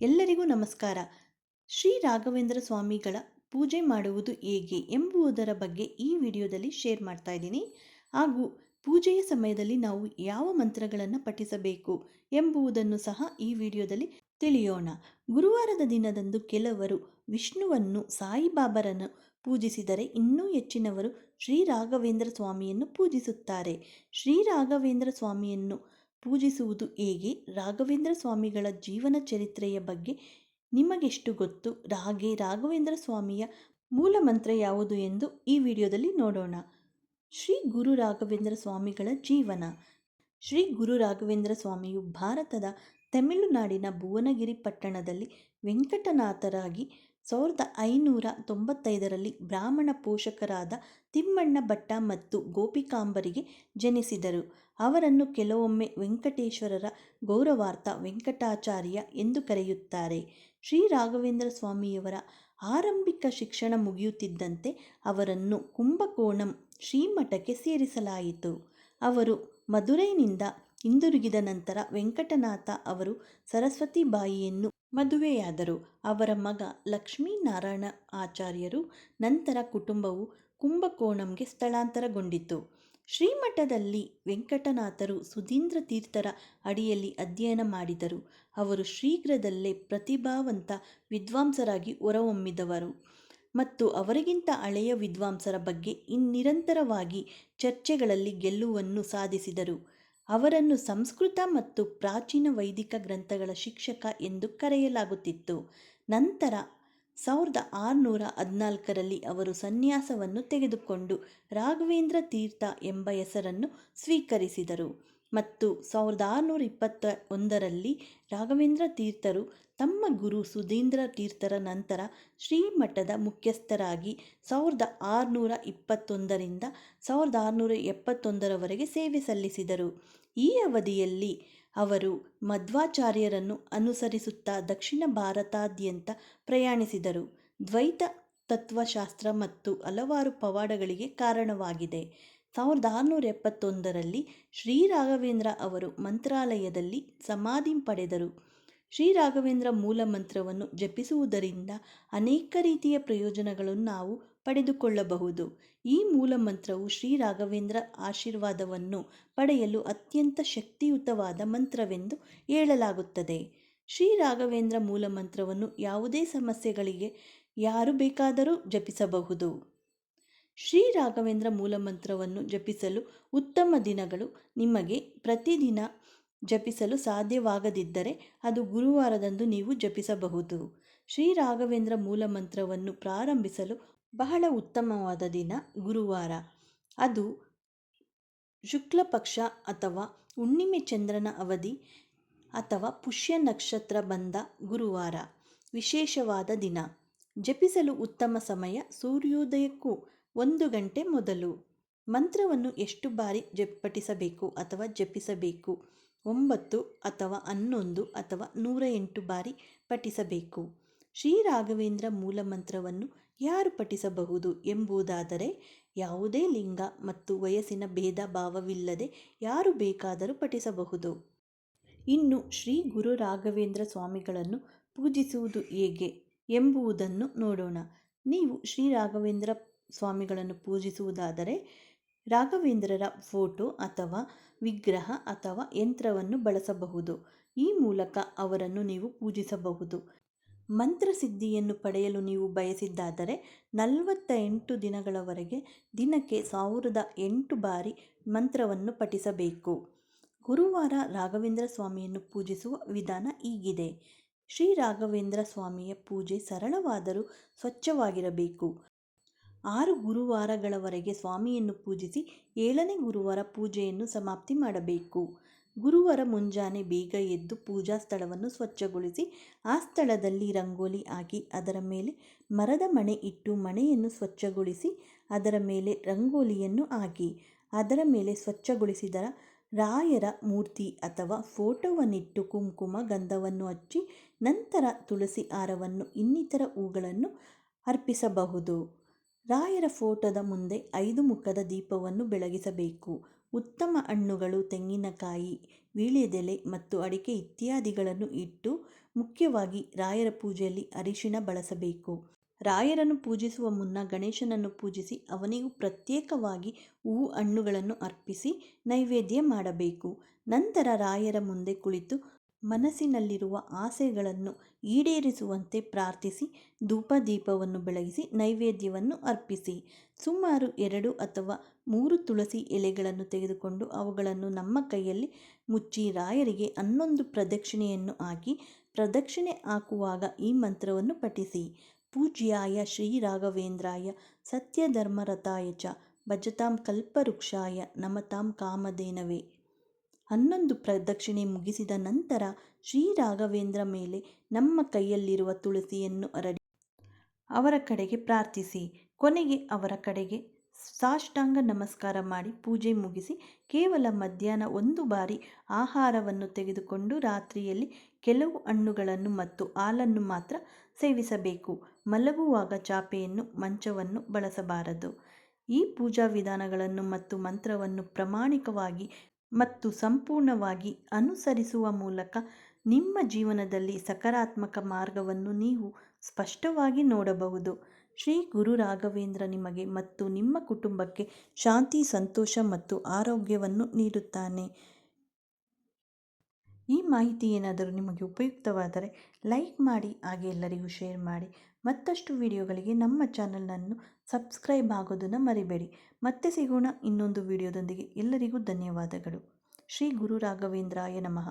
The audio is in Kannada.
ಎಲ್ಲರಿಗೂ ನಮಸ್ಕಾರ. ಶ್ರೀ ರಾಘವೇಂದ್ರ ಸ್ವಾಮಿಗಳ ಪೂಜೆ ಮಾಡುವುದು ಹೇಗೆ ಎಂಬುದರ ಬಗ್ಗೆ ಈ ವಿಡಿಯೋದಲ್ಲಿ ಶೇರ್ ಮಾಡ್ತಾ ಇದ್ದೀನಿ. ಹಾಗೂ ಪೂಜೆಯ ಸಮಯದಲ್ಲಿ ನಾವು ಯಾವ ಮಂತ್ರಗಳನ್ನು ಪಠಿಸಬೇಕು ಎಂಬುದನ್ನು ಸಹ ಈ ವಿಡಿಯೋದಲ್ಲಿ ತಿಳಿಯೋಣ. ಗುರುವಾರದ ದಿನದಂದು ಕೆಲವರು ವಿಷ್ಣುವನ್ನು, ಸಾಯಿಬಾಬರನ್ನು ಪೂಜಿಸಿದರೆ ಇನ್ನೂ ಹೆಚ್ಚಿನವರು ಶ್ರೀ ರಾಘವೇಂದ್ರ ಸ್ವಾಮಿಯನ್ನು ಪೂಜಿಸುತ್ತಾರೆ. ಶ್ರೀ ರಾಘವೇಂದ್ರ ಸ್ವಾಮಿಯನ್ನು ಪೂಜಿಸುವುದು ಹೇಗೆ, ರಾಘವೇಂದ್ರ ಸ್ವಾಮಿಗಳ ಜೀವನ ಚರಿತ್ರೆಯ ಬಗ್ಗೆ ನಿಮಗೆಷ್ಟು ಗೊತ್ತು, ಹಾಗೆ ರಾಘವೇಂದ್ರ ಸ್ವಾಮಿಯ ಮೂಲ ಮಂತ್ರ ಯಾವುದು ಎಂದು ಈ ವಿಡಿಯೋದಲ್ಲಿ ನೋಡೋಣ. ಶ್ರೀ ಗುರು ರಾಘವೇಂದ್ರ ಸ್ವಾಮಿಗಳ ಜೀವನ. ಶ್ರೀ ಗುರು ರಾಘವೇಂದ್ರ ಸ್ವಾಮಿಯು ಭಾರತದ ತಮಿಳುನಾಡಿನ ಭುವನಗಿರಿ ಪಟ್ಟಣದಲ್ಲಿ ವೆಂಕಟನಾಥರಾಗಿ 1595ರಲ್ಲಿ ಬ್ರಾಹ್ಮಣ ಪೋಷಕರಾದ ತಿಮ್ಮಣ್ಣ ಭಟ್ಟ ಮತ್ತು ಗೋಪಿಕಾಂಬರಿಗೆ ಜನಿಸಿದರು. ಅವರನ್ನು ಕೆಲವೊಮ್ಮೆ ವೆಂಕಟೇಶ್ವರರ ಗೌರವಾರ್ಥ ವೆಂಕಟಾಚಾರ್ಯ ಎಂದು ಕರೆಯುತ್ತಾರೆ. ಶ್ರೀ ರಾಘವೇಂದ್ರ ಸ್ವಾಮಿಯವರ ಆರಂಭಿಕ ಶಿಕ್ಷಣ ಮುಗಿಯುತ್ತಿದ್ದಂತೆ ಅವರನ್ನು ಕುಂಭಕೋಣಂ ಶ್ರೀಮಠಕ್ಕೆ ಸೇರಿಸಲಾಯಿತು. ಅವರು ಮದುರೈನಿಂದ ಹಿಂದಿರುಗಿದ ನಂತರ ವೆಂಕಟನಾಥ ಅವರು ಸರಸ್ವತಿಬಾಯಿಯನ್ನು ಮದುವೆಯಾದರು. ಅವರ ಮಗ ಲಕ್ಷ್ಮೀನಾರಾಯಣ ಆಚಾರ್ಯರು ನಂತರ ಕುಟುಂಬವು ಕುಂಭಕೋಣಂಗೆ ಸ್ಥಳಾಂತರಗೊಂಡಿತು. ಶ್ರೀಮಠದಲ್ಲಿ ವೆಂಕಟನಾಥರು ಸುಧೀಂದ್ರ ತೀರ್ಥರ ಅಡಿಯಲ್ಲಿ ಅಧ್ಯಯನ ಮಾಡಿದರು. ಅವರು ಶೀಘ್ರದಲ್ಲೇ ಪ್ರತಿಭಾವಂತ ವಿದ್ವಾಂಸರಾಗಿ ಹೊರಹೊಮ್ಮಿದವರು ಮತ್ತು ಅವರಿಗಿಂತ ಹಳೆಯ ವಿದ್ವಾಂಸರ ಬಗ್ಗೆ ನಿರಂತರವಾಗಿ ಚರ್ಚೆಗಳಲ್ಲಿ ಗೆಲುವನ್ನು ಸಾಧಿಸಿದರು. ಅವರನ್ನು ಸಂಸ್ಕೃತ ಮತ್ತು ಪ್ರಾಚೀನ ವೈದಿಕ ಗ್ರಂಥಗಳ ಶಿಕ್ಷಕ ಎಂದು ಕರೆಯಲಾಗುತ್ತಿತ್ತು. ನಂತರ 1614ರಲ್ಲಿ ಅವರು ಸನ್ಯಾಸವನ್ನು ತೆಗೆದುಕೊಂಡು ರಾಘವೇಂದ್ರ ತೀರ್ಥ ಎಂಬ ಹೆಸರನ್ನು ಸ್ವೀಕರಿಸಿದರು ಮತ್ತು 1621ರಲ್ಲಿ ರಾಘವೇಂದ್ರ ತೀರ್ಥರು ತಮ್ಮ ಗುರು ಸುಧೀಂದ್ರ ತೀರ್ಥರ ನಂತರ ಶ್ರೀಮಠದ ಮುಖ್ಯಸ್ಥರಾಗಿ 1621ರಿಂದ 1671ರವರೆಗೆ ಸೇವೆ ಸಲ್ಲಿಸಿದರು. ಈ ಅವಧಿಯಲ್ಲಿ ಅವರು ಮಧ್ವಾಚಾರ್ಯರನ್ನು ಅನುಸರಿಸುತ್ತಾ ದಕ್ಷಿಣ ಭಾರತಾದ್ಯಂತ ಪ್ರಯಾಣಿಸಿದರು. ದ್ವೈತ ತತ್ವಶಾಸ್ತ್ರ ಮತ್ತು ಹಲವಾರು ಪವಾಡಗಳಿಗೆ ಕಾರಣವಾಗಿದೆ. 1671ರಲ್ಲಿ ಶ್ರೀ ರಾಘವೇಂದ್ರ ಅವರು ಮಂತ್ರಾಲಯದಲ್ಲಿ ಸಮಾಧಿ ಪಡೆದರು. ಶ್ರೀ ರಾಘವೇಂದ್ರ ಮೂಲ ಮಂತ್ರವನ್ನು ಜಪಿಸುವುದರಿಂದ ಅನೇಕ ರೀತಿಯ ಪ್ರಯೋಜನಗಳನ್ನು ನಾವು ಪಡೆದುಕೊಳ್ಳಬಹುದು. ಈ ಮೂಲ ಮಂತ್ರವು ಶ್ರೀ ರಾಘವೇಂದ್ರ ಆಶೀರ್ವಾದವನ್ನು ಪಡೆಯಲು ಅತ್ಯಂತ ಶಕ್ತಿಯುತವಾದ ಮಂತ್ರವೆಂದು ಹೇಳಲಾಗುತ್ತದೆ. ಶ್ರೀ ರಾಘವೇಂದ್ರ ಮೂಲ ಮಂತ್ರವನ್ನು ಯಾವುದೇ ಸಮಸ್ಯೆಗಳಿಗೆ ಯಾರು ಬೇಕಾದರೂ ಜಪಿಸಬಹುದು. ಶ್ರೀ ರಾಘವೇಂದ್ರ ಮೂಲ ಮಂತ್ರವನ್ನು ಜಪಿಸಲು ಉತ್ತಮ ದಿನಗಳು. ನಿಮಗೆ ಪ್ರತಿದಿನ ಜಪಿಸಲು ಸಾಧ್ಯವಾಗದಿದ್ದರೆ ಅದು ಗುರುವಾರದಂದು ನೀವು ಜಪಿಸಬಹುದು. ಶ್ರೀ ರಾಘವೇಂದ್ರ ಮೂಲ ಮಂತ್ರವನ್ನು ಪ್ರಾರಂಭಿಸಲು ಬಹಳ ಉತ್ತಮವಾದ ದಿನ ಗುರುವಾರ. ಅದು ಶುಕ್ಲ ಪಕ್ಷ ಅಥವಾ ಹುಣ್ಣಿಮೆ ಚಂದ್ರನ ಅವಧಿ ಅಥವಾ ಪುಷ್ಯ ನಕ್ಷತ್ರ ಬಂದ ಗುರುವಾರ. ವಿಶೇಷವಾದ ದಿನ. ಜಪಿಸಲು ಉತ್ತಮ ಸಮಯ ಸೂರ್ಯೋದಯಕ್ಕೂ 1 ಗಂಟೆ ಮೊದಲು. ಮಂತ್ರವನ್ನು ಎಷ್ಟು ಬಾರಿ ಪಠಿಸಬೇಕು ಅಥವಾ ಜಪಿಸಬೇಕು? 9 ಅಥವಾ 11 ಅಥವಾ 108 ಬಾರಿ ಪಠಿಸಬೇಕು. ಶ್ರೀ ರಾಘವೇಂದ್ರ ಮೂಲ ಮಂತ್ರವನ್ನು ಯಾರು ಪಠಿಸಬಹುದು ಎಂಬುದಾದರೆ, ಯಾವುದೇ ಲಿಂಗ ಮತ್ತು ವಯಸ್ಸಿನ ಭೇದ ಭಾವವಿಲ್ಲದೆ ಯಾರು ಬೇಕಾದರೂ ಪಠಿಸಬಹುದು. ಇನ್ನು ಶ್ರೀ ಗುರು ರಾಘವೇಂದ್ರ ಸ್ವಾಮಿಗಳನ್ನು ಪೂಜಿಸುವುದು ಹೇಗೆ ಎಂಬುದನ್ನು ನೋಡೋಣ. ನೀವು ಶ್ರೀ ರಾಘವೇಂದ್ರ ಸ್ವಾಮಿಗಳನ್ನು ಪೂಜಿಸುವುದಾದರೆ ರಾಘವೇಂದ್ರರ ಫೋಟೋ ಅಥವಾ ವಿಗ್ರಹ ಅಥವಾ ಯಂತ್ರವನ್ನು ಬಳಸಬಹುದು. ಈ ಮೂಲಕ ಅವರನ್ನು ನೀವು ಪೂಜಿಸಬಹುದು. ಮಂತ್ರಸಿದ್ಧಿಯನ್ನು ಪಡೆಯಲು ನೀವು ಬಯಸಿದ್ದಾದರೆ 48 ದಿನಗಳವರೆಗೆ ದಿನಕ್ಕೆ 1008 ಬಾರಿ ಮಂತ್ರವನ್ನು ಪಠಿಸಬೇಕು. ಗುರುವಾರ ರಾಘವೇಂದ್ರ ಸ್ವಾಮಿಯನ್ನು ಪೂಜಿಸುವ ವಿಧಾನ ಹೀಗಿದೆ. ಶ್ರೀ ರಾಘವೇಂದ್ರ ಸ್ವಾಮಿಯ ಪೂಜೆ ಸರಳವಾದರೂ ಸ್ವಚ್ಛವಾಗಿರಬೇಕು. 6 ಗುರುವಾರಗಳವರೆಗೆ ಸ್ವಾಮಿಯನ್ನು ಪೂಜಿಸಿ 7ನೇ ಗುರುವಾರ ಪೂಜೆಯನ್ನು ಸಮಾಪ್ತಿ ಮಾಡಬೇಕು. ಗುರುವಾರ ಮುಂಜಾನೆ ಬೇಗ ಎದ್ದು ಪೂಜಾ ಸ್ಥಳವನ್ನು ಸ್ವಚ್ಛಗೊಳಿಸಿ ಆ ಸ್ಥಳದಲ್ಲಿ ರಂಗೋಲಿ ಹಾಕಿ ಅದರ ಮೇಲೆ ಮರದ ಮಣೆ ಇಟ್ಟು ಮಣೆಯನ್ನು ಸ್ವಚ್ಛಗೊಳಿಸಿ ಅದರ ಮೇಲೆ ರಂಗೋಲಿಯನ್ನು ಹಾಕಿ ಅದರ ಮೇಲೆ ಸ್ವಚ್ಛಗೊಳಿಸಿದ ರಾಯರ ಮೂರ್ತಿ ಅಥವಾ ಫೋಟೋವನ್ನಿಟ್ಟು ಕುಂಕುಮ ಗಂಧವನ್ನು ಹಚ್ಚಿ ನಂತರ ತುಳಸಿ ಹಾರವನ್ನು ಇನ್ನಿತರ ಹೂಗಳನ್ನು ಅರ್ಪಿಸಬಹುದು. ರಾಯರ ಫೋಟೋದ ಮುಂದೆ 5 ಮುಖದ ದೀಪವನ್ನು ಬೆಳಗಿಸಬೇಕು. ಉತ್ತಮ ಹಣ್ಣುಗಳು, ತೆಂಗಿನಕಾಯಿ, ವೀಳ್ಯದೆಲೆ ಮತ್ತು ಅಡಿಕೆ ಇತ್ಯಾದಿಗಳನ್ನು ಇಟ್ಟು ಮುಖ್ಯವಾಗಿ ರಾಯರ ಪೂಜೆಯಲ್ಲಿ ಅರಿಶಿಣ ಬಳಸಬೇಕು. ರಾಯರನ್ನು ಪೂಜಿಸುವ ಮುನ್ನ ಗಣೇಶನನ್ನು ಪೂಜಿಸಿ ಅವನಿಗೂ ಪ್ರತ್ಯೇಕವಾಗಿ ಹೂವು ಹಣ್ಣುಗಳನ್ನು ಅರ್ಪಿಸಿ ನೈವೇದ್ಯ ಮಾಡಬೇಕು. ನಂತರ ರಾಯರ ಮುಂದೆ ಕುಳಿತು ಮನಸ್ಸಿನಲ್ಲಿರುವ ಆಸೆಗಳನ್ನು ಈಡೇರಿಸುವಂತೆ ಪ್ರಾರ್ಥಿಸಿ ಧೂಪ ದೀಪವನ್ನು ಬೆಳಗಿಸಿ ನೈವೇದ್ಯವನ್ನು ಅರ್ಪಿಸಿ. ಸುಮಾರು 2 ಅಥವಾ 3 ತುಳಸಿ ಎಲೆಗಳನ್ನು ತೆಗೆದುಕೊಂಡು ಅವುಗಳನ್ನು ನಮ್ಮ ಕೈಯಲ್ಲಿ ಮುಚ್ಚಿ ರಾಯರಿಗೆ 11 ಪ್ರದಕ್ಷಿಣೆಯನ್ನು ಹಾಕಿ ಪ್ರದಕ್ಷಿಣೆ ಹಾಕುವಾಗ ಈ ಮಂತ್ರವನ್ನು ಪಠಿಸಿ. ಪೂಜ್ಯಾಯ ಶ್ರೀ ರಾಘವೇಂದ್ರಾಯ ಸತ್ಯಧರ್ಮರತಾಯ ಚ ಭಜತಾಂ ಕಲ್ಪವೃಕ್ಷಾಯ ನಮತಾಂ ಕಾಮಧೇನವೇ. 11 ಪ್ರದಕ್ಷಿಣೆ ಮುಗಿಸಿದ ನಂತರ ಶ್ರೀ ರಾಘವೇಂದ್ರ ಮೇಲೆ ನಮ್ಮ ಕೈಯಲ್ಲಿರುವ ತುಳಸಿಯನ್ನು ಹರಡಿ ಅವರ ಕಡೆಗೆ ಪ್ರಾರ್ಥಿಸಿ. ಕೊನೆಗೆ ಅವರ ಕಡೆಗೆ ಸಾಷ್ಟಾಂಗ ನಮಸ್ಕಾರ ಮಾಡಿ ಪೂಜೆ ಮುಗಿಸಿ ಕೇವಲ ಮಧ್ಯಾಹ್ನ 1 ಬಾರಿ ಆಹಾರವನ್ನು ತೆಗೆದುಕೊಂಡು ರಾತ್ರಿಯಲ್ಲಿ ಕೆಲವು ಹಣ್ಣುಗಳನ್ನು ಮತ್ತು ಹಾಲನ್ನು ಮಾತ್ರ ಸೇವಿಸಬೇಕು. ಮಲಗುವಾಗ ಚಾಪೆಯನ್ನು ಮಂಚವನ್ನು ಬಳಸಬಾರದು. ಈ ಪೂಜಾ ವಿಧಾನಗಳನ್ನು ಮತ್ತು ಮಂತ್ರವನ್ನು ಪ್ರಾಮಾಣಿಕವಾಗಿ ಮತ್ತು ಸಂಪೂರ್ಣವಾಗಿ ಅನುಸರಿಸುವ ಮೂಲಕ ನಿಮ್ಮ ಜೀವನದಲ್ಲಿ ಸಕಾರಾತ್ಮಕ ಮಾರ್ಗವನ್ನು ನೀವು ಸ್ಪಷ್ಟವಾಗಿ ನೋಡಬಹುದು. ಶ್ರೀ ಗುರು ರಾಘವೇಂದ್ರ ನಿಮಗೆ ಮತ್ತು ನಿಮ್ಮ ಕುಟುಂಬಕ್ಕೆ ಶಾಂತಿ, ಸಂತೋಷ ಮತ್ತು ಆರೋಗ್ಯವನ್ನು ನೀಡುತ್ತಾನೆ. ಈ ಮಾಹಿತಿ ಏನಾದರೂ ನಿಮಗೆ ಉಪಯುಕ್ತವಾದರೆ ಲೈಕ್ ಮಾಡಿ, ಹಾಗೆ ಎಲ್ಲರಿಗೂ ಶೇರ್ ಮಾಡಿ. ಮತ್ತಷ್ಟು ವಿಡಿಯೋಗಳಿಗೆ ನಮ್ಮ ಚಾನಲನ್ನು ಸಬ್ಸ್ಕ್ರೈಬ್ ಆಗೋದನ್ನು ಮರಿಬೇಡಿ. ಮತ್ತೆ ಸಿಗೋಣ ಇನ್ನೊಂದು ವಿಡಿಯೋದೊಂದಿಗೆ. ಎಲ್ಲರಿಗೂ ಧನ್ಯವಾದಗಳು. ಶ್ರೀ ಗುರು ರಾಘವೇಂದ್ರಾಯ ನಮಃ.